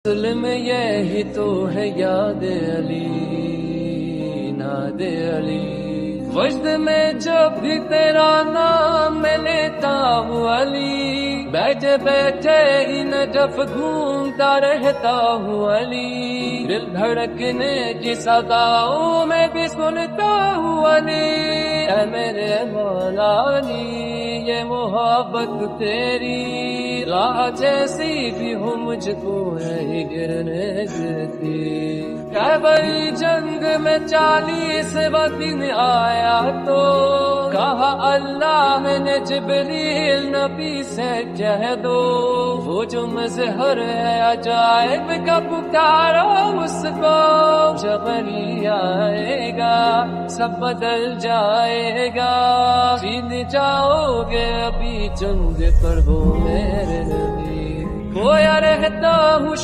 दिल में यही तो है याद अली, नाद अली। वजद में जब भी तेरा नाम मैं लेता हूँ अली, बैठे बैठे इन जब घूमता रहता हूँ अली। दिल धड़कने की सदाओं में भी सुनता हूँ अली। ऐ मेरे मौला अली, ये मोहब्बत तेरी राह जैसी भी हो मुझको है गिरने देती। कैबरी जंग में 40वां दिन आया तो कहा अल्लाह ने जिब्रील नबी से कह दो, वो जो मजहर है अजायब का पुकारो उसको। जबरी आएगा सब बदल जाएगा, जीत जाओगे अभी जंग पर हो मेरे नबी। खोया रहता हूँ